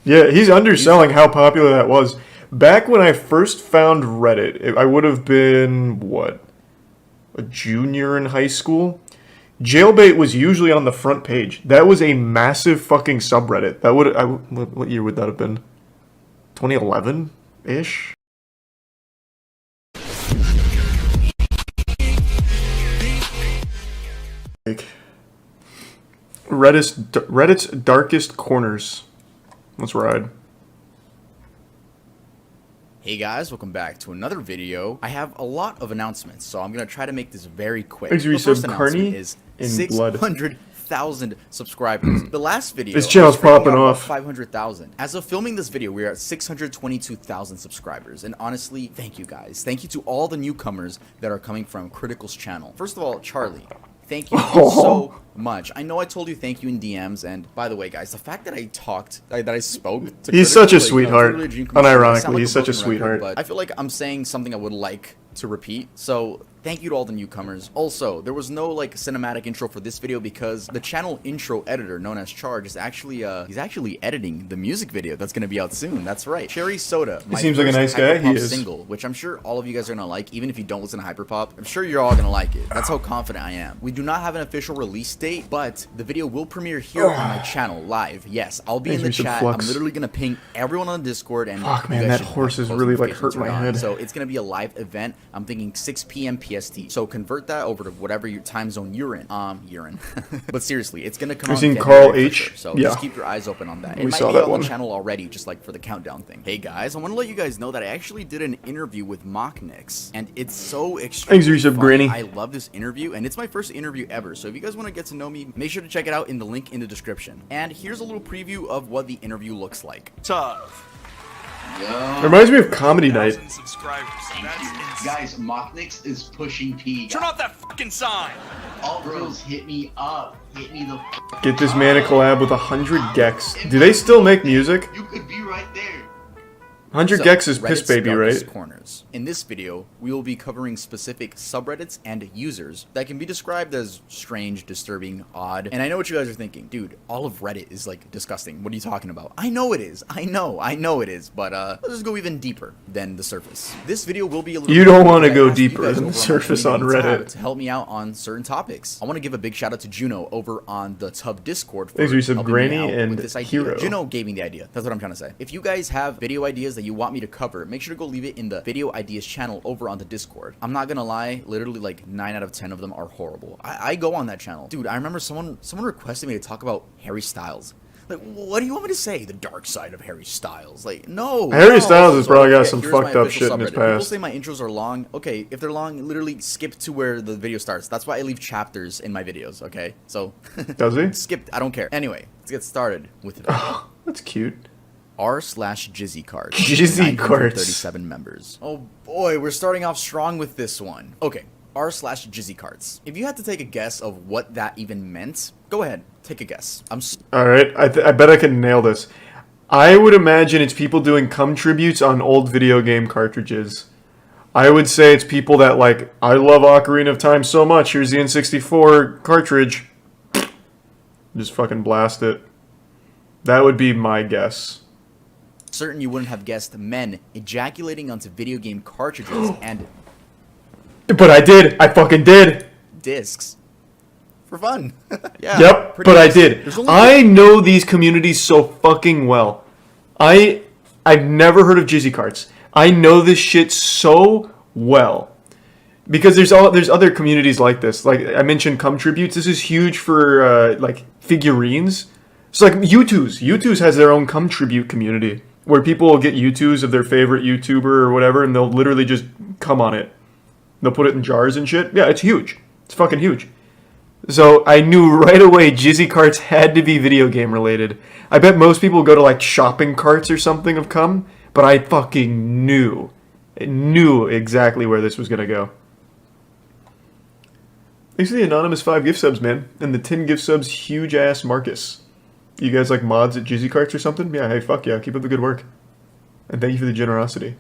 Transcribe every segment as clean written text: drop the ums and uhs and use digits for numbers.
Yeah, he's underselling how popular that was. Back when I first found Reddit, I would have been, what, a junior in high school? Jailbait was usually on the front page. That was a massive fucking subreddit. That would, what year would that have been? 2011-ish? Like, Reddit's darkest corners. Let's ride. Hey guys, welcome back to another video. I have a lot of announcements, so I'm gonna try to make this very quick. Thanks for The first resub, announcement Carney is in blood. 600,000 subscribers. The last video, This channel's popping off. 500,000. As of filming this video, we are at 622,000 subscribers, and honestly, thank you guys. Thank you to all the newcomers that are coming from Critical's channel. First of all, Charlie, thank you so much. I know I told you thank you in DMs, and by the way, guys, the fact that I spoke to He's Critical, such a like, sweetheart. literally a dream come true. I Unironically, sound like he's such a broken record, sweetheart. but I feel like I'm saying something I would like to repeat. So thank you to all the newcomers. Also, there was no like cinematic intro for this video because the channel intro editor known as Charge is actually he's actually editing the music video that's gonna be out soon. That's right. Cherry Soda. He seems like a nice guy. He is. Single, which I'm sure all of you guys are gonna like, even if you don't listen to Hyperpop. I'm sure you're all gonna like it. That's how confident I am. We do not have an official release date, but the video will premiere here on my channel live. Yes, I'll be in the chat. I'm literally gonna ping everyone on Discord and fuck, man, that horse is really like hurt my head. So it's gonna be a live event. I'm thinking 6 p.m. PST. So convert that over to whatever your time zone you're in. But seriously, it's gonna come out. Seen Carl H. Sure. So yeah. just keep your eyes open on that. It We might saw be that on one. the channel already, just like for the countdown thing. Hey guys, I want to let you guys know that I actually did an interview with Mocknix, and it's so extremely Thanks, Resub fun. Granny. I love this interview, and it's my first interview ever. So if you guys want to get to know me, make sure to check it out in the link in the description. And here's a little preview of what the interview looks like. Tough. It reminds me of Comedy Night. Subscribers. That's Guys, Mocknix is pushing P. Turn off that fucking sign. All bros, hit me up. Hit me the Get this man a collab with 100 Gex. Do they still make music? You could be right there. 100 So, Gex is Piss Reddit's Baby, darkest right? Corners. In this video, we will be covering specific subreddits and users that can be described as strange, disturbing, odd. And I know what you guys are thinking, dude, all of Reddit is like disgusting. What are you talking about? I know it is. I know it is. But let's just go even deeper than the surface. This video will be a little. You don't wanna I go asked you deeper guys than the over surface on community tab Reddit. to help me out on certain topics. I want to give a big shout out to Juno over on the Tub Discord for Thanks, Resub helping Granny me out and with this idea. Hero. Juno gave me the idea. That's what I'm trying to say. If you guys have video ideas that you want me to cover, make sure to go leave it in the video ideas channel over on the Discord. I'm not gonna lie, literally like 9 out of 10 of them are horrible. I go on that channel. Dude, I remember someone requested me to talk about Harry Styles. Like, what do you want me to say? The dark side of Harry Styles. Like, no. Harry no. Styles has So, probably got okay, some here's my fucked up official shit in his subreddit. People past. say my intros are long. Okay, if they're long, literally skip to where the video starts. That's why I leave chapters in my videos, okay? So, Does he? skip, I don't care. Anyway, let's get started with it. That's cute. r/Jizzy cards. Jizzy cards. 937 members. Oh boy, we're starting off strong with this one. Okay, r/Jizzy cards. If you had to take a guess of what that even meant, go ahead, take a guess. Alright, I bet I can nail this. I would imagine it's people doing cum tributes on old video game cartridges. I would say it's people that like, I love Ocarina of Time so much, here's the N64 cartridge. Just fucking blast it. That would be my guess. certain you wouldn't have guessed men ejaculating onto video game cartridges and But I did. I fucking did. discs for fun. Yeah. Yep, pretty but I nice. did. There's only I know these communities so fucking well. I've never heard of Jizzy Carts. I know this shit so well. Because there's other communities like this. Like I mentioned cum tributes. This is huge for like figurines. It's like U2's. U2's has their own cum tribute community where people will get U2's of their favorite YouTuber or whatever and they'll literally just cum on it. They'll put it in jars and shit. Yeah, it's huge. It's fucking huge. So I knew right away Jizzy Carts had to be video game related. I bet most people go to like shopping carts or something of cum, but I fucking knew exactly where this was gonna go. Thanks to the anonymous 5 gift subs, man, and the 10 gift subs, huge ass Marcus. You guys like mods at Jizzy Carts or something? Yeah, hey, fuck yeah, keep up the good work, and thank you for the generosity.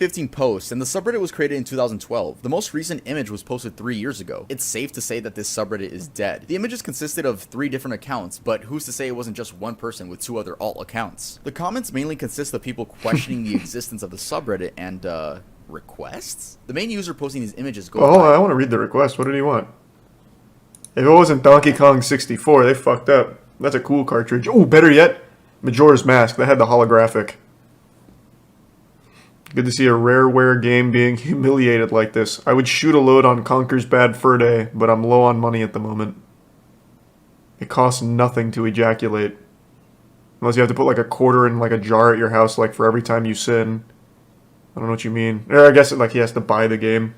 2015 post, and the subreddit was created in 2012. The most recent image was posted 3 years ago. It's safe to say that this subreddit is dead. The images consisted of 3 different accounts, but who's to say it wasn't just one person with 2 other alt accounts? The comments mainly consist of people questioning the existence of the subreddit and, requests? The main user posting these images goes Oh, by- I want to read the request. What did he want? If it wasn't Donkey Kong 64, they fucked up. That's a cool cartridge. Oh, better yet, Majora's Mask. That had the holographic. Good to see a rareware game being humiliated like this. I would shoot a load on Conker's Bad Fur Day, but I'm low on money at the moment. It costs nothing to ejaculate. Unless you have to put like a quarter in like a jar at your house like for every time you sin. I don't know what you mean. Or I guess like he has to buy the game.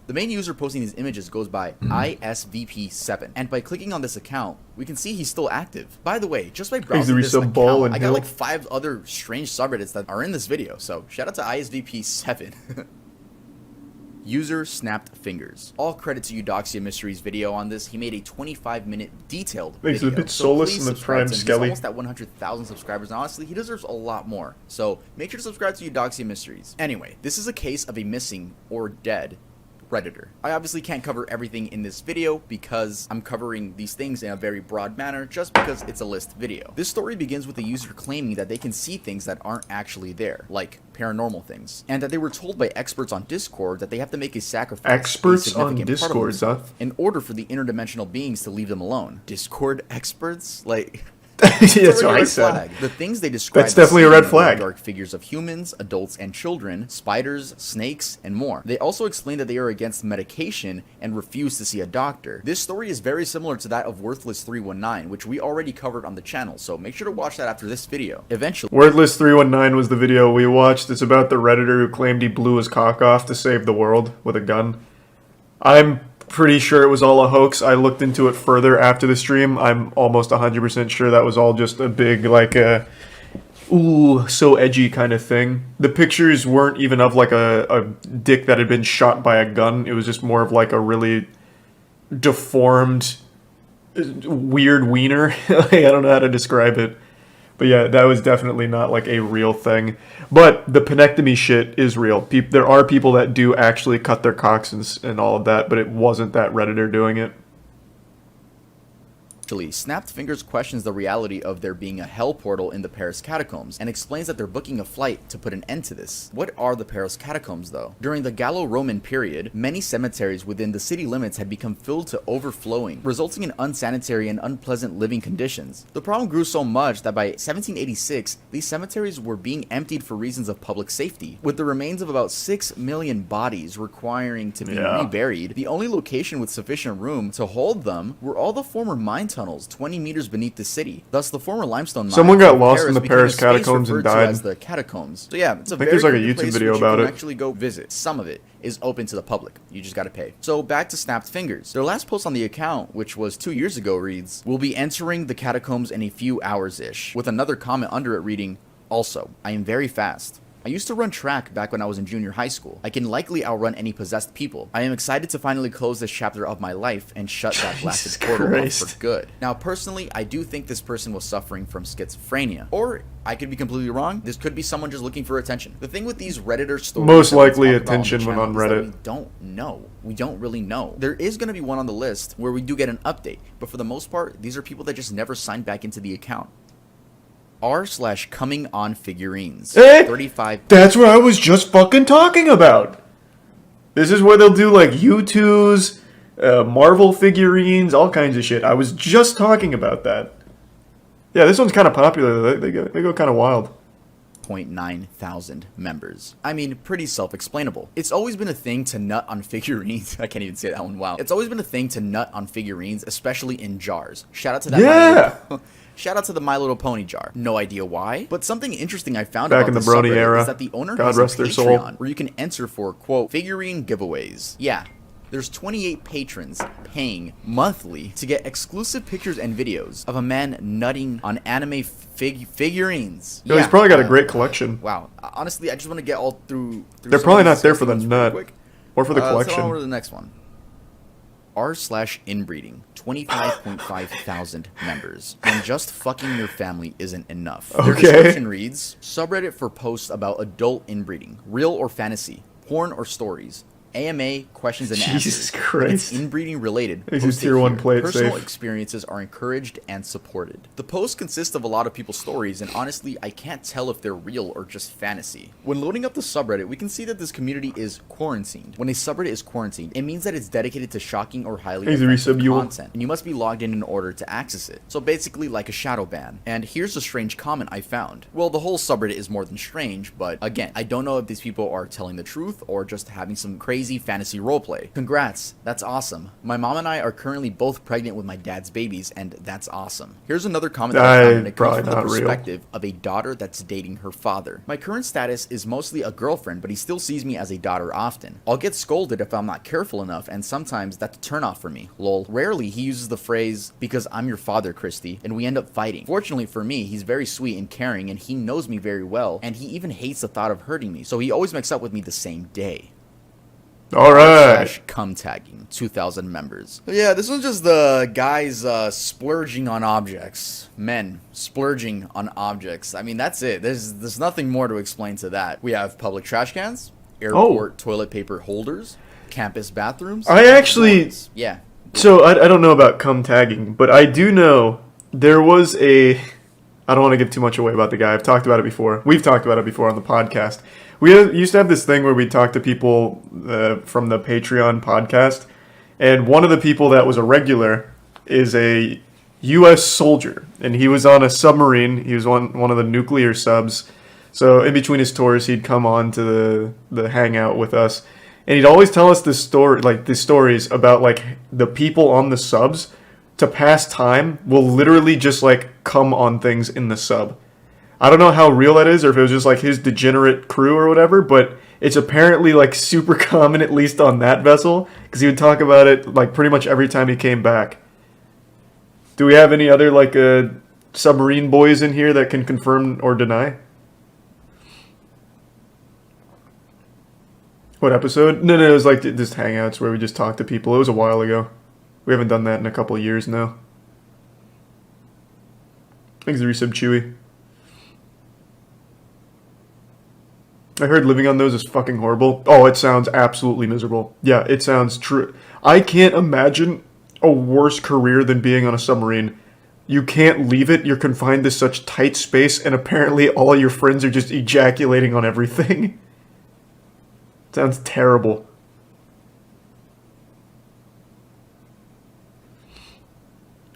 The main user posting these images goes by ISVP7, and by clicking on this account, we can see he's still active. By the way, just by browsing this resub Ball account, and I got Hill. like 5 other strange subreddits that are in this video, so shout out to ISVP7. User Snapped Fingers. All credit to Eudoxia Mysteries video on this. He made a 25-minute detailed Thanks video. a bit So soulless please in the subscribe Prime to him. Skelly. He's almost at 100,000 subscribers, and honestly, he deserves a lot more. So make sure to subscribe to Eudoxia Mysteries. Anyway, this is a case of a missing or dead Redditor. I obviously can't cover everything in this video because I'm covering these things in a very broad manner just because it's a list video. This story begins with the user claiming that they can see things that aren't actually there, like paranormal things, and that they were told by experts on Discord that they have to make a sacrifice, Experts a significant on part of Discord, themselves, huh? in order for the interdimensional beings to leave them alone. Discord experts? Like... That's It's what a I red said. flag. The things they describe That's as definitely a red seeing flag. Dark figures of humans, adults, and children, spiders, snakes, and more. They also explain that they are against medication and refuse to see a doctor. This story is very similar to that of Worthless 319, which we already covered on the channel, so make sure to watch that after this video. Eventually, Wordless 319 was the video we watched. It's about the Redditor who claimed he blew his cock off to save the world with a gun. I'm pretty sure it was all a hoax. I looked into it further after the stream. I'm almost 100% sure that was all just a big, like, ooh, so edgy kind of thing. The pictures weren't even of, like, a dick that had been shot by a gun. It was just more of, like, a really deformed, weird wiener. Like, I don't know how to describe it. But yeah, that was definitely not like a real thing. But the penectomy shit is real. There are people that do actually cut their cocks and all of that, but it wasn't that Redditor doing it. Snapped Fingers questions the reality of there being a hell portal in the Paris catacombs and explains that they're booking a flight to put an end to this. What are the Paris catacombs though? During the Gallo-Roman period, many cemeteries within the city limits had become filled to overflowing, resulting in unsanitary and unpleasant living conditions. The problem grew so much that by 1786, these cemeteries were being emptied for reasons of public safety, with the remains of about 6 million bodies requiring to be reburied. The only location with sufficient room to hold them were all the former mine tunnels 20 meters beneath the city. Thus, the former limestone mines Someone got of lost in the became a Paris space catacombs and referred to died. as the catacombs. So yeah, it's a I think very there's like a good YouTube place video which you about can it. actually go visit. Some of it is open to the public. You just gotta pay. So back to Snapped Fingers. Their last post on the account, which was 2 years ago, reads, "We'll be entering the catacombs in a few hours-ish," with another comment under it reading, "Also, I am very fast. I used to run track back when I was in junior high school. I can likely outrun any possessed people. I am excited to finally close this chapter of my life and shut that blasted portal off Christ. for good." Now, personally, I do think this person was suffering from schizophrenia. Or, I could be completely wrong. This could be someone just looking for attention. The thing with these Redditor stories... Most that we likely talk about attention the when channel on is that Reddit. We don't know. We don't really know. There is going to be one on the list where we do get an update. But for the most part, these are people that just never signed back into the account. r/coming on figurines. 35. That's what I was just fucking talking about. This is where they'll do like U2s, Marvel figurines, all kinds of shit. I was just talking about that. Yeah, this one's kind of popular. They go kind of wild. 0.9 thousand members. I mean, pretty self-explainable. It's always been a thing to nut on figurines. I can't even say that one. Wow. It's always been a thing to nut on figurines, especially in jars. Shout out to that. Yeah. Shout out to the My Little Pony jar. No idea why, but something interesting I found Back about in the this Brony subreddit era. is that the owner God has rest a their soul. Patreon where you can enter for, quote, figurine giveaways. Yeah. There's 28 patrons paying monthly to get exclusive pictures and videos of a man nutting on anime figurines. Yo, he's probably got a great collection. Wow. Honestly, I just want to get all through They're some probably of not these there for the ones real nut quick. or for the Let's head on collection. over to the next one. r/inbreeding, 25.5 thousand members. And just fucking your family isn't enough. Their Okay. description reads, subreddit for posts about adult inbreeding, real or fantasy, porn or stories, AMA questions and answers. Jesus If Christ. it's inbreeding related. This is Post it tier 1 here. play it Personal safe. experiences are encouraged and supported. The posts consist of a lot of people's stories, and honestly, I can't tell if they're real or just fantasy. When loading up the subreddit, we can see that this community is quarantined. When a subreddit is quarantined, it means that it's dedicated to shocking or highly Hey, offensive Resub, you will- content, and you must be logged in order to access it. So basically, like a shadow ban. And here's a strange comment I found. Well, the whole subreddit is more than strange, but again, I don't know if these people are telling the truth or just having some crazy fantasy roleplay. Congrats, that's awesome. My mom and I are currently both pregnant with my dad's babies, and that's awesome. Here's another comment that I found, and it comes Probably from the not real. perspective of a daughter that's dating her father. My current status is mostly a girlfriend, but he still sees me as a daughter often. I'll get scolded if I'm not careful enough, and sometimes that's a turnoff for me. Lol. Rarely he uses the phrase, because I'm your father, Christy, and we end up fighting. Fortunately for me, he's very sweet and caring, and he knows me very well, and he even hates the thought of hurting me, so he always makes up with me the same day. Alright. Cum tagging, 2,000 members. But yeah, this one's just the guys splurging on objects. Men splurging on objects. I mean, that's it. There's nothing more to explain to that. We have public trash cans, airport toilet paper holders, campus bathrooms. I actually- dorms. Yeah. So, I don't know about cum tagging, but I do know there was a... I don't want to give too much away about the guy. I've talked about it before. We've talked about it before on the podcast. Used to have this thing where we'd talk to people from the Patreon podcast, and one of the people that was a regular is a U.S. soldier, and he was on a submarine. He was one of the nuclear subs. So in between his tours, he'd come on to the hangout with us, and he'd always tell us the stories about like the people on the subs to pass time will literally just like come on things in the sub. I don't know how real that is, or if it was just like his degenerate crew or whatever, but it's apparently like super common, at least on that vessel, because he would talk about it like pretty much every time he came back. Do we have any other like submarine boys in here that can confirm or deny? What episode? No, it was like just hangouts where we just talked to people. It was a while ago. We haven't done that in a couple of years now. Thanks, Resub Chewy. I heard living on those is fucking horrible. Oh, it sounds absolutely miserable. Yeah, it sounds true. I can't imagine a worse career than being on a submarine. You can't leave it. You're confined to such tight space, and apparently all your friends are just ejaculating on everything. Sounds terrible.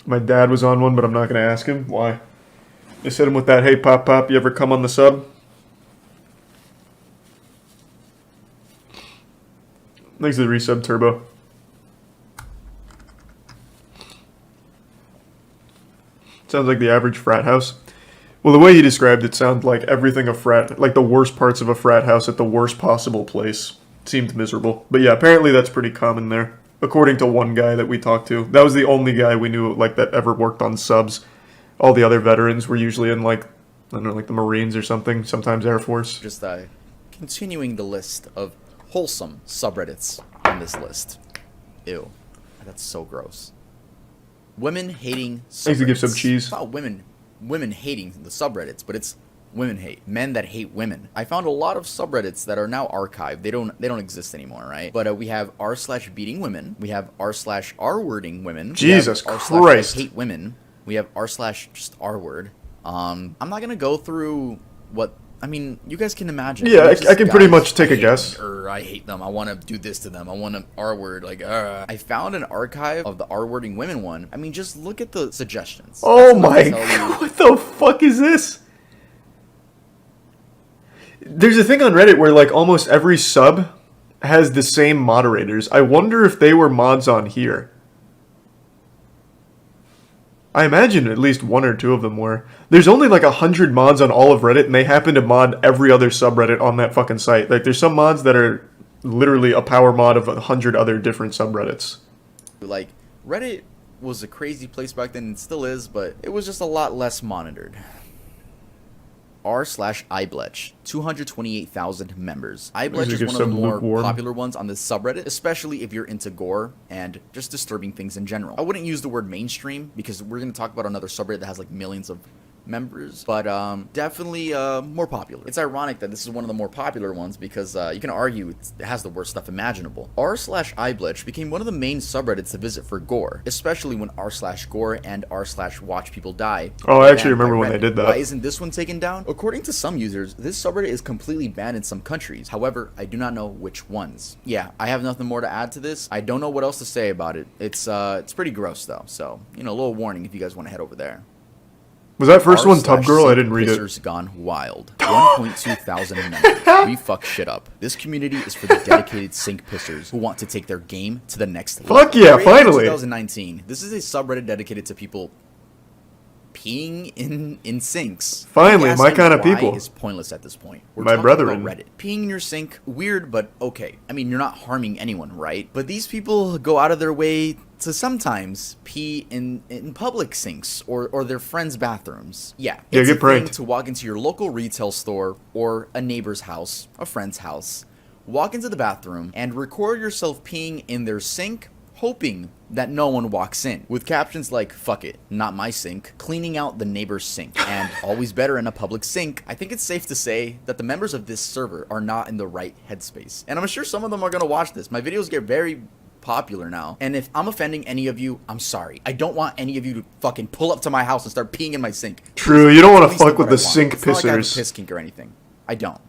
My dad was on one, but I'm not going to ask him. Why? Just hit him with that, hey, Pop, you ever come on the sub? Thanks to the resub, Turbo. Sounds like the average frat house. Well, the way he described it sounded like everything a frat, like the worst parts of a frat house at the worst possible place. Seemed miserable. But yeah, apparently that's pretty common there. According to one guy that we talked to. That was the only guy we knew like that ever worked on subs. All the other veterans were usually in like, I don't know, like the Marines or something, sometimes Air Force. Just continuing the list of wholesome subreddits on this list. Ew. That's so gross. Women hating subreddits. I used to give some cheese. It's not women hating the subreddits, but it's women hate. Men that hate women. I found a lot of subreddits that are now archived. They don't exist anymore, right? But we have r/beating women. We have r/r-wording women. Jesus we have Christ. r/hate women. We have r/just r-word. I'm not gonna go through what. I mean, you guys can imagine. Yeah, There's I can just pretty guys, much take I a hate guess. them, or I hate them. I want to do this to them. I want to R-word. Like, I found an archive of the R-wording women one. I mean, just look at the suggestions. Oh That's enough my to tell you. god, what the fuck is this? There's a thing on Reddit where like almost every sub has the same moderators. I wonder if they were mods on here. I imagine at least one or two of them were. There's only like 100 mods on all of Reddit, and they happen to mod every other subreddit on that fucking site. Like, there's some mods that are literally a power mod of 100 other different subreddits. Like, Reddit was a crazy place back then, and still is, but it was just a lot less monitored. r/iBletch, 228,000 members. iBletch These is are one of the some more lukewarm. popular ones on this subreddit, especially if you're into gore and just disturbing things in general. I wouldn't use the word mainstream because we're going to talk about another subreddit that has like millions of members, but definitely more popular. It's ironic that this is one of the more popular ones because you can argue it has the worst stuff imaginable. r/iBletch became one of the main subreddits to visit for gore, especially when r/gore and r/watch people die. Oh, I actually banned by remember when they Reddit. did that. Why isn't this one taken down? According to some users, this subreddit is completely banned in some countries. However, I do not know which ones. Yeah, I have nothing more to add to this. I don't know what else to say about it. It's pretty gross though, so you know, a little warning if you guys want to head over there. Was that first one Tub Girl? I didn't read it. Pissers Gone Wild. 1.2 thousand members. We fuck shit up. This community is for the dedicated sink pissers who want to take their game to the next level. Fuck yeah, Created in finally. 2019. This is a subreddit dedicated to people peeing in sinks. Finally, Asking my kind of why people. is pointless at this point. We're My talking brethren. about Reddit. Peeing in your sink, weird, but okay. I mean, you're not harming anyone, right? But these people go out of their way to sometimes pee in public sinks or their friends' bathrooms. Yeah, Yeah, it's get a pranked. thing to walk into your local retail store or a neighbor's house, a friend's house, walk into the bathroom, and record yourself peeing in their sink, hoping that no one walks in, with captions like, fuck it, not my sink, cleaning out the neighbor's sink, and always better in a public sink. I think it's safe to say that the members of this server are not in the right headspace. And I'm sure some of them are gonna watch this. My videos get very popular now, and if I'm offending any of you, I'm sorry. I don't want any of you to fucking pull up to my house and start peeing in my sink. True, you don't want At to least fuck know with what the I want. sink It's not like I have a pissers. piss kink or anything. I don't.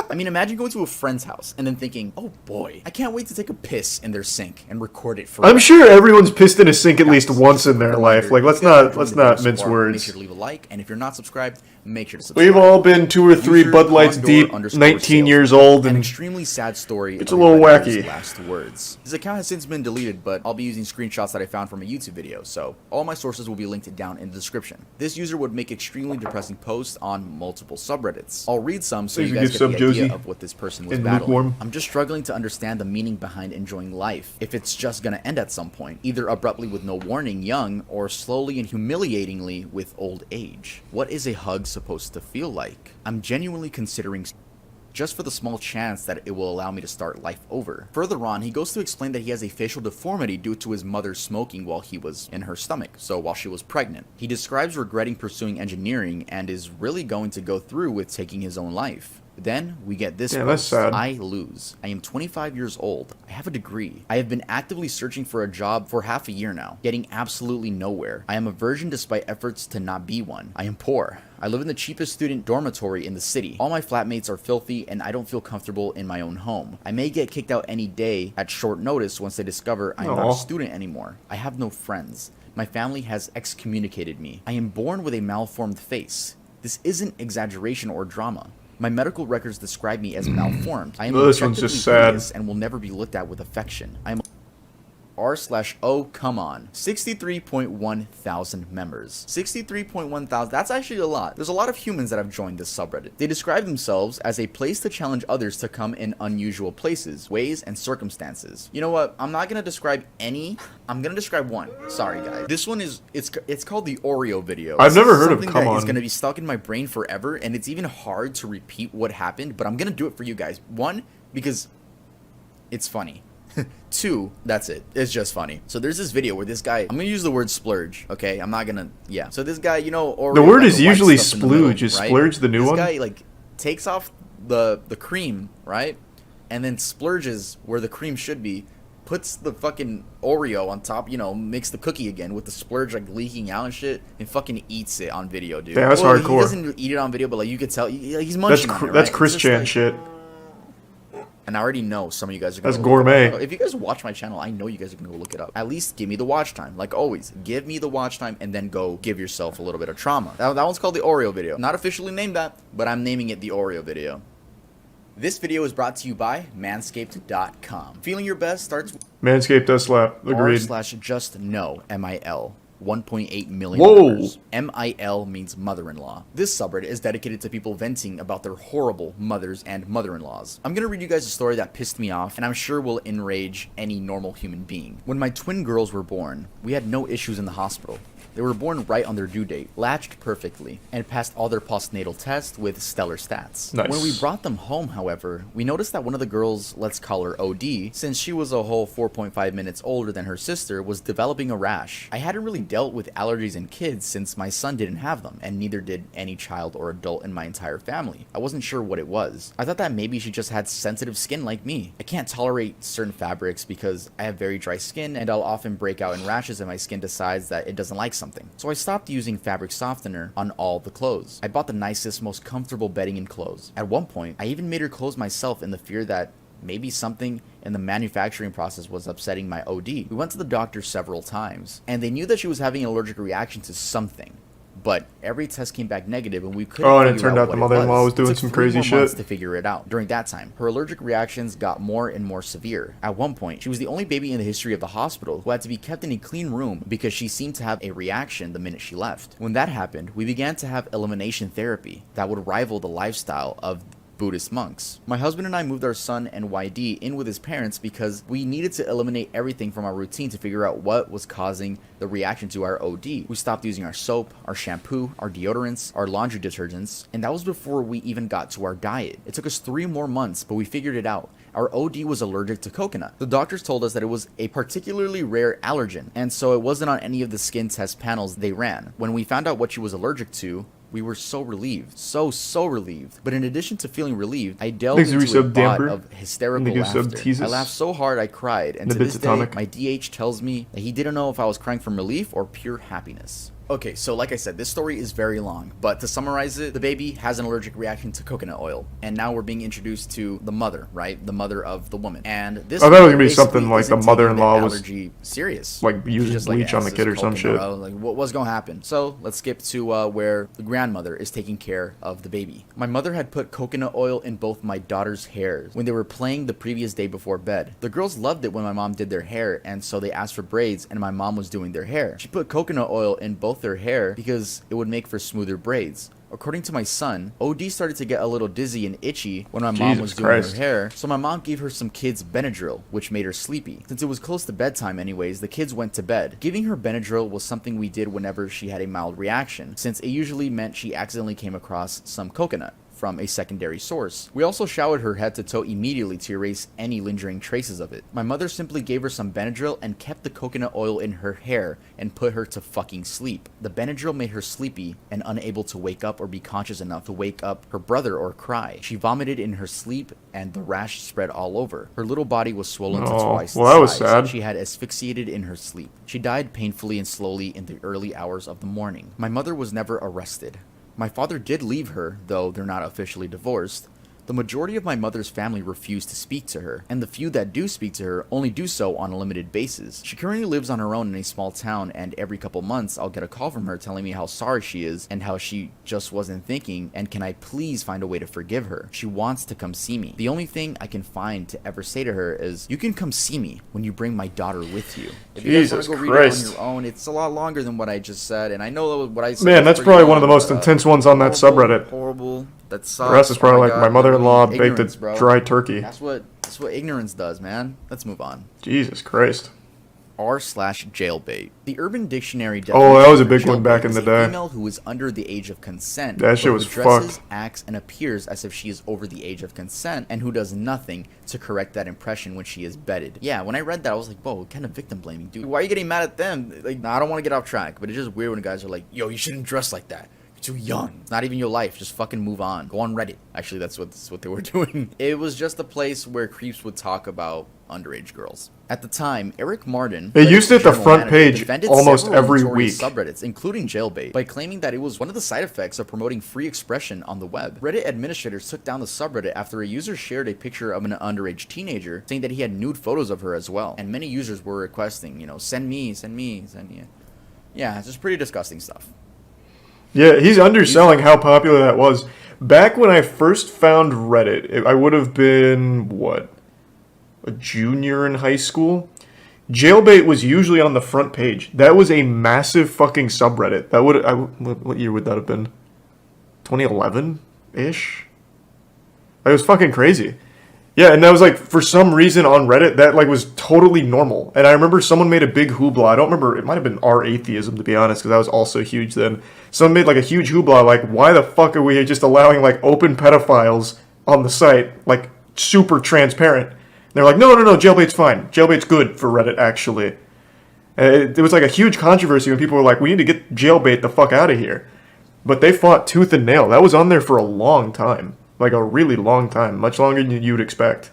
I mean, imagine going to a friend's house and then thinking, oh boy, I can't wait to take a piss in their sink and record it for I'm sure everyone's pissed in a sink at least once in their life. Like, let's not mince Make words. sure to leave a like, and if you're not subscribed, make sure to subscribe. We've all been 2 or 3 User Bud Lights Condor deep, underscore 19 sales. years old, An and extremely sad story. It's of a little Redditor's wacky. Last words. His account has since been deleted, but I'll be using screenshots that I found from a YouTube video, so all my sources will be linked down in the description. This user would make extremely depressing posts on multiple subreddits. I'll read some so Please you guys give get the some, idea Josie. of what this person was And battling. lukewarm. I'm just struggling to understand the meaning behind enjoying life. If it's just gonna end at some point, either abruptly with no warning young, or slowly and humiliatingly with old age. What is a hug supposed to feel like? I'm genuinely considering just for the small chance that it will allow me to start life over. Further on, he goes to explain that he has a facial deformity due to his mother smoking while he was in her stomach, so while she was pregnant. He describes regretting pursuing engineering and is really going to go through with taking his own life. Then we get this Yeah, that's post. sad. I lose. I am 25 years old. I have a degree. I have been actively searching for a job for half a year now, getting absolutely nowhere. I am a virgin despite efforts to not be one. I am poor. I live in the cheapest student dormitory in the city. All my flatmates are filthy and I don't feel comfortable in my own home. I may get kicked out any day at short notice once they discover I'm not Aw. a student anymore. I have no friends. My family has excommunicated me. I am born with a malformed face. This isn't exaggeration or drama. My medical records describe me as malformed. I am Well, this one's just objectively sad. hideous and will never be looked at with affection. I am r/oh come on 63.1 thousand members. 63.1 thousand. That's actually a lot. There's a lot of humans that have joined this subreddit. They describe themselves as a place to challenge others to come in unusual places, ways, and circumstances. You know what? I'm not gonna describe any. I'm gonna describe one. Sorry guys. This one is it's called the Oreo video. I've This never is heard of something Come that is On. gonna be stuck in my brain forever, and it's even hard to repeat what happened, but I'm gonna do it for you guys. One, because it's funny. 2, that's it. It's just funny. So there's this video where this guy, I'm gonna use the word splurge, okay? I'm not gonna, yeah. So this guy, you know, Oreo, The word got is white usually stuff in the middle, splooge. Is right? splurge the new this one? This guy, like, takes off the cream, right? And then splurges where the cream should be, puts the fucking Oreo on top, you know, makes the cookie again with the splurge, like, leaking out and shit, and fucking eats it on video, dude. Damn, that's Well, hardcore. He doesn't eat it on video, but, like, you could tell, he's munching on it, That's right? Chris It's just, Chan like, shit. and I already know some of you guys are gonna That's go look it gourmet. up. If you guys watch my channel, I know you guys are gonna go look it up. At least give me the watch time. Like always, give me the watch time and then go give yourself a little bit of trauma. That one's called the Oreo video. Not officially named that, but I'm naming it the Oreo video. This video is brought to you by Manscaped.com. Feeling your best starts with Manscaped does slap. Agreed. r/just no MIL. 1.8 million Whoa. members. MIL means mother-in-law. This subreddit is dedicated to people venting about their horrible mothers and mother-in-laws. I'm gonna read you guys a story that pissed me off and I'm sure will enrage any normal human being. When my twin girls were born, we had no issues in the hospital. They were born right on their due date, latched perfectly, and passed all their postnatal tests with stellar stats. Nice. When we brought them home, however, we noticed that one of the girls, let's call her OD, since she was a whole 4.5 minutes older than her sister, was developing a rash. I hadn't really dealt with allergies in kids since my son didn't have them, and neither did any child or adult in my entire family. I wasn't sure what it was. I thought that maybe she just had sensitive skin like me. I can't tolerate certain fabrics because I have very dry skin, and I'll often break out in rashes if my skin decides that it doesn't like something. So I stopped using fabric softener on all the clothes. I bought the nicest, most comfortable bedding and clothes. At one point, I even made her clothes myself in the fear that maybe something in the manufacturing process was upsetting my OD. We went to the doctor several times, and they knew that she was having an allergic reaction to something. But every test came back negative, and we couldn't Oh, and it figure turned out what the it mother-in-law was It doing took some 3 crazy more months shit. to figure it out. During that time, her allergic reactions got more and more severe. At one point, she was the only baby in the history of the hospital who had to be kept in a clean room because she seemed to have a reaction the minute she left. When that happened, we began to have elimination therapy that would rival the lifestyle of Buddhist monks. My husband and I moved our son NYD in with his parents because we needed to eliminate everything from our routine to figure out what was causing the reaction to our OD. We stopped using our soap, our shampoo, our deodorants, our laundry detergents, and that was before we even got to our diet. It took us 3 more months, but we figured it out. Our OD was allergic to coconut. The doctors told us that it was a particularly rare allergen, and so it wasn't on any of the skin test panels they ran. When we found out what she was allergic to, we were so relieved. So relieved. But in addition to feeling relieved, I delved Thanks, into a Resub bot Damper. of hysterical Thank you, Sub laughter. Teasus. I laughed so hard I cried, and The to this day, Bittatonic. my DH tells me that he didn't know if I was crying from relief or pure happiness. Okay, so like I said, this story is very long, but to summarize it, the baby has an allergic reaction to coconut oil, and now we're being introduced to the mother, right? The mother of the woman. And this I thought it was gonna be basically something like isn't the mother-in-law taking the was, allergy serious. like, She's using just bleach on the "It's kid or some coconut shit." oil." Like, what's gonna happen? So let's skip to where the grandmother is taking care of the baby. My mother had put coconut oil in both my daughter's hairs when they were playing the previous day before bed. The girls loved it when my mom did their hair, and so they asked for braids, and my mom was doing their hair. She put coconut oil in both their hair because it would make for smoother braids. According to my son, OD started to get a little dizzy and itchy when my mom Jesus was doing Christ. her hair, so my mom gave her some kids Benadryl, which made her sleepy. Since it was close to bedtime anyways, the kids went to bed. Giving her Benadryl was something we did whenever she had a mild reaction, since it usually meant she accidentally came across some coconut from a secondary source. We also showered her head to toe immediately to erase any lingering traces of it. My mother simply gave her some Benadryl and kept the coconut oil in her hair and put her to fucking sleep. The Benadryl made her sleepy and unable to wake up or be conscious enough to wake up her brother or cry. She vomited in her sleep and the rash spread all over. Her little body was swollen to Oh, twice well, the that was size. sad. She had asphyxiated in her sleep. She died painfully and slowly in the early hours of the morning. My mother was never arrested. My father did leave her, though they're not officially divorced. The majority of my mother's family refuse to speak to her, and the few that do speak to her only do so on a limited basis. She currently lives on her own in a small town, and every couple months I'll get a call from her telling me how sorry she is and how she just wasn't thinking, and can I please find a way to forgive her. She wants to come see me. The only thing I can find to ever say to her is, you can come see me when you bring my daughter with you. If you guys Jesus want to go Christ. read it on your own, it's a lot longer than what I just said, and I know what I said. Man, was that's pretty probably one of the long, most but, intense ones on that horrible, subreddit. Horrible. That sucks. The rest is probably Oh like my God, mother-in-law literally baked ignorance, a bro. dry turkey. That's what ignorance does, man. Let's move on. Jesus Christ. R/jailbait. The Urban Dictionary Oh, that was a definition big one of back jailbait in is the a day. female who is under the age of consent. That shit but was who dresses, fucked. acts, and appears as if she is over the age of consent, and who does nothing to correct that impression when she is bedded. Yeah, when I read that, I was like, whoa, what kind of victim blaming, dude? Why are you getting mad at them? Like, nah, I don't want to get off track, but it's just weird when guys are like, yo, you shouldn't dress like that. Too young. It's not even your life. Just fucking move on. Go on Reddit. Actually, that's what they were doing. It was just a place where creeps would talk about underage girls. At the time, Eric Martin, They used it at the Journal front manager, page defended almost several every notorious week. subreddits, including jailbait, by claiming that it was one of the side effects of promoting free expression on the web. Reddit administrators took down the subreddit after a user shared a picture of an underage teenager, saying that he had nude photos of her as well. And many users were requesting, send me. Yeah, it's just pretty disgusting stuff. Yeah, he's underselling how popular that was. Back when I first found Reddit, I would have been, a junior in high school? Jailbait was usually on the front page. That was a massive fucking subreddit. What year would that have been? 2011-ish? It was fucking crazy. Yeah, and that was like for some reason on Reddit that like was totally normal. And I remember someone made a big hoopla. I don't remember. It might have been our atheism to be honest, because that was also huge then. Someone made like a huge hoopla like, why the fuck are we just allowing like open pedophiles on the site, like super transparent? And they're like, no, jailbait's fine. Jailbait's good for Reddit actually. And it was like a huge controversy when people were like, we need to get jailbait the fuck out of here. But they fought tooth and nail. That was on there for a long time. Like a really long time, much longer than you'd expect.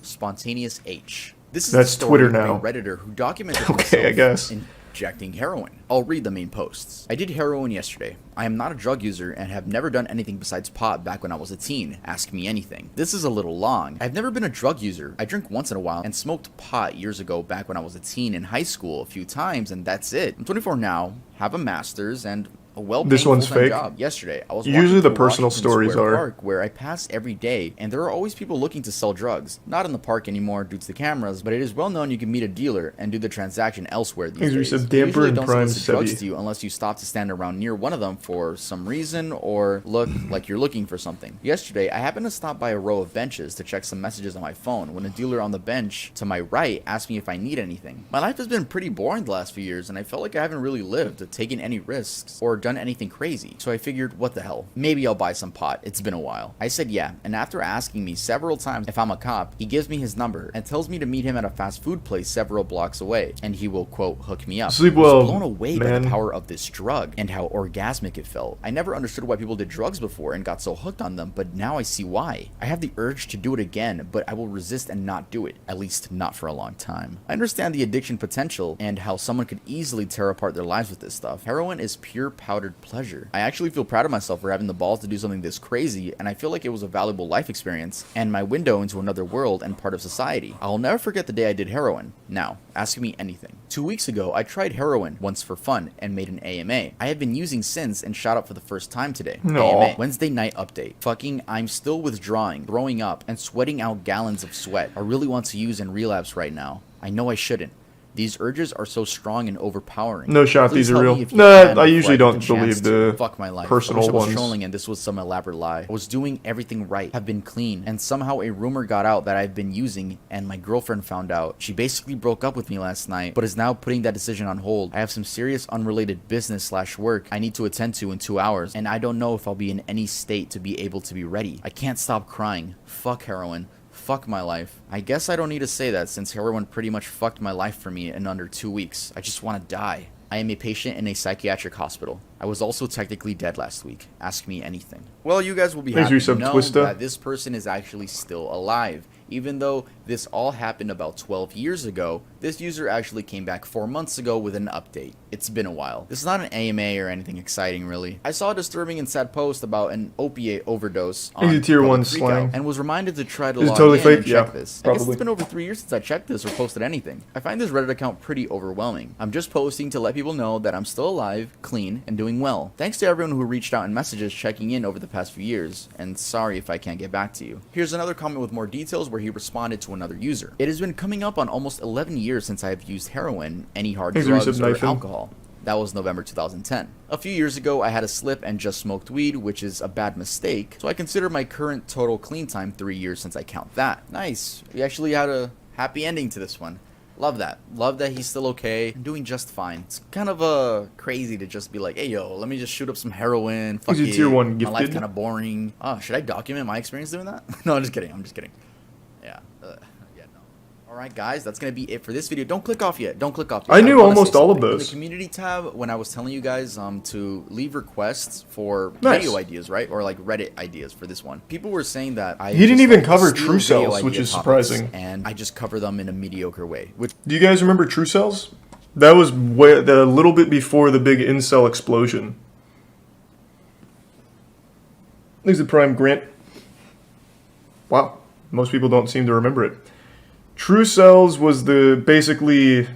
Spontaneous H. This is That's the story Twitter of now. a Redditor who documented Okay, I himself guess. injecting heroin. I'll read the main posts. I did heroin yesterday. I am not a drug user and have never done anything besides pot back when I was a teen. Ask me anything. This is a little long. I've never been a drug user. I drink once in a while and smoked pot years ago back when I was a teen in high school a few times, and that's it. I'm 24 now, have a master's, and a well-paying This one's full-time fake. job. Yesterday, I was Usually walking the through personal Washington stories Square are. Park, where I pass every day, and there are always people looking to sell drugs. Not in the park anymore due to the cameras, but it is well known you can meet a dealer and do the transaction elsewhere these Thanks, days. Reese. They Damper usually and don't Prime solicit drugs Sebi. to you unless you stop to stand around near one of them for some reason or look like you're looking for something. Yesterday, I happened to stop by a row of benches to check some messages on my phone when a dealer on the bench to my right asked me if I need anything. My life has been pretty boring the last few years, and I felt like I haven't really lived, taken any risks, or done anything crazy. So I figured, what the hell? Maybe I'll buy some pot. It's been a while. I said yeah, and after asking me several times if I'm a cop, he gives me his number and tells me to meet him at a fast food place several blocks away, and he will, quote, hook me up. Sleep I was well, blown away by man. the power of this drug and how orgasmic it felt. I never understood why people did drugs before and got so hooked on them, but now I see why. I have the urge to do it again, but I will resist and not do it, at least not for a long time. I understand the addiction potential and how someone could easily tear apart their lives with this stuff. Heroin is pure powdered pleasure. I actually feel proud of myself for having the balls to do something this crazy, and I feel like it was a valuable life experience and my window into another world and part of society. I'll never forget the day I did heroin. Now, ask me anything. 2 weeks ago, I tried heroin once for fun and made an AMA. I have been using since and shot up for the first time today. No. AMA. Wednesday night update. Fucking, I'm still withdrawing, throwing up, and sweating out gallons of sweat. I really want to use and relapse right now. I know I shouldn't. These urges are so strong and overpowering. No shot, Please these are tell real. me if you Nah, can I before usually get don't chance believe to. the Fuck my life. personal I wish I was ones. trolling and this was some elaborate lie. I was doing everything right, have been clean, and somehow a rumor got out that I've been using, and my girlfriend found out. She basically broke up with me last night, but is now putting that decision on hold. I have some serious unrelated business/work I need to attend to in 2 hours, and I don't know if I'll be in any state to be able to be ready. I can't stop crying. Fuck heroin. Fuck my life. I guess I don't need to say that since heroin pretty much fucked my life for me in under 2 weeks. I just want to die. I am a patient in a psychiatric hospital. I was also technically dead last week. Ask me anything. Well, you guys will be Thanks, happy to Resub know Twista. that this person is actually still alive. Even though this all happened about 12 years ago, this user actually came back 4 months ago with an update. It's been a while. This is not an AMA or anything exciting, really. I saw a disturbing and sad post about an opiate overdose on Is it tier Public one Freakout slang? and was reminded to try to Is it log totally in fake? and check Yeah, this. I guess probably. it's been over 3 years since I checked this or posted anything. I find this Reddit account pretty overwhelming. I'm just posting to let people know that I'm still alive, clean, and doing well. Thanks to everyone who reached out in messages checking in over the past few years, and sorry if I can't get back to you. Here's another comment with more details where he responded to another user. It has been coming up on almost 11 years since I have used heroin, any hard Thanks, drugs, Resub or Knife him. alcohol. That was November 2010. A few years ago, I had a slip and just smoked weed, which is a bad mistake, so I consider my current total clean time 3 years since I count that. Nice. We actually had a happy ending to this one. Love that. Love that he's still okay and doing just fine. It's kind of crazy to just be like, hey yo, let me just shoot up some heroin. Fuck Is it it. tier one My life's gifted? kind of boring. Oh, should I document my experience doing that? No, I'm just kidding. I'm just kidding. Yeah. Yeah, no. Alright guys, that's gonna be it for this video. Don't click off yet. Don't click off yet. I knew wanna almost say all of something. In those. the community tab, when I was telling you guys to leave requests for Nice. video ideas, right? Or like Reddit ideas for this one. People were saying that I He didn't just, even like, cover steal True video Cells, which idea is topics, surprising. and I just cover them in a mediocre way. Which Do you guys remember True Cells? That was the little bit before the big incel explosion. There's the Prime Grant. Wow, most people don't seem to remember it. True Cells was basically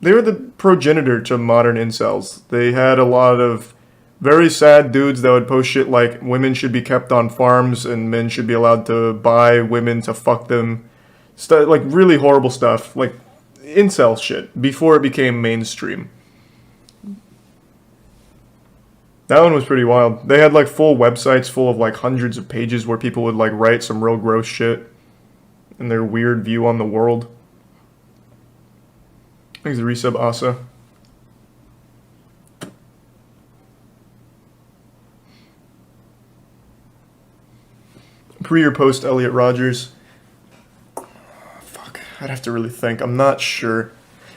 they were the progenitor to modern incels. They had a lot of very sad dudes that would post shit like women should be kept on farms and men should be allowed to buy women to fuck them. Like really horrible stuff, like incel shit before it became mainstream. That one was pretty wild. They had like full websites full of like hundreds of pages where people would like write some real gross shit and their weird view on the world. Thanks to resub Asa. Pre or post Elliot Rogers? Fuck, I'd have to really think. I'm not sure.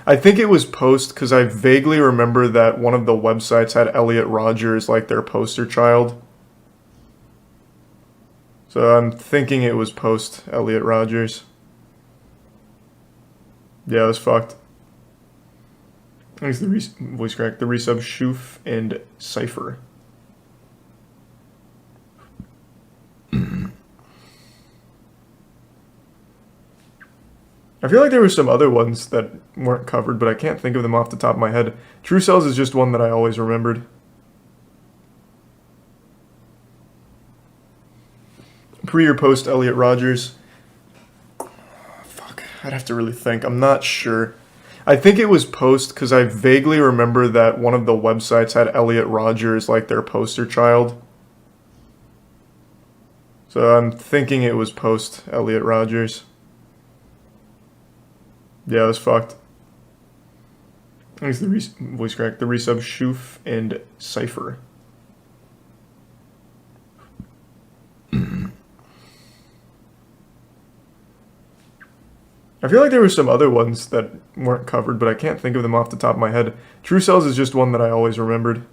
I think it was post because I vaguely remember that one of the websites had Elliot Rogers like their poster child. So I'm thinking it was post Elliot Rogers. Yeah, it was fucked. Thanks to the voice crack, the resub Shoof and Cypher. I feel like there were some other ones that weren't covered, but I can't think of them off the top of my head. True Cells is just one that I always remembered. Pre or post Elliot Rogers? Fuck, I'd have to really think. I'm not sure. I think it was post because I vaguely remember that one of the websites had Elliot Rogers like their poster child. So I'm thinking it was post Elliot Rogers. Yeah, it was fucked. Thanks to the voice crack, the resub Shoof and Cypher. I feel like there were some other ones that weren't covered, but I can't think of them off the top of my head. True Cells is just one that I always remembered.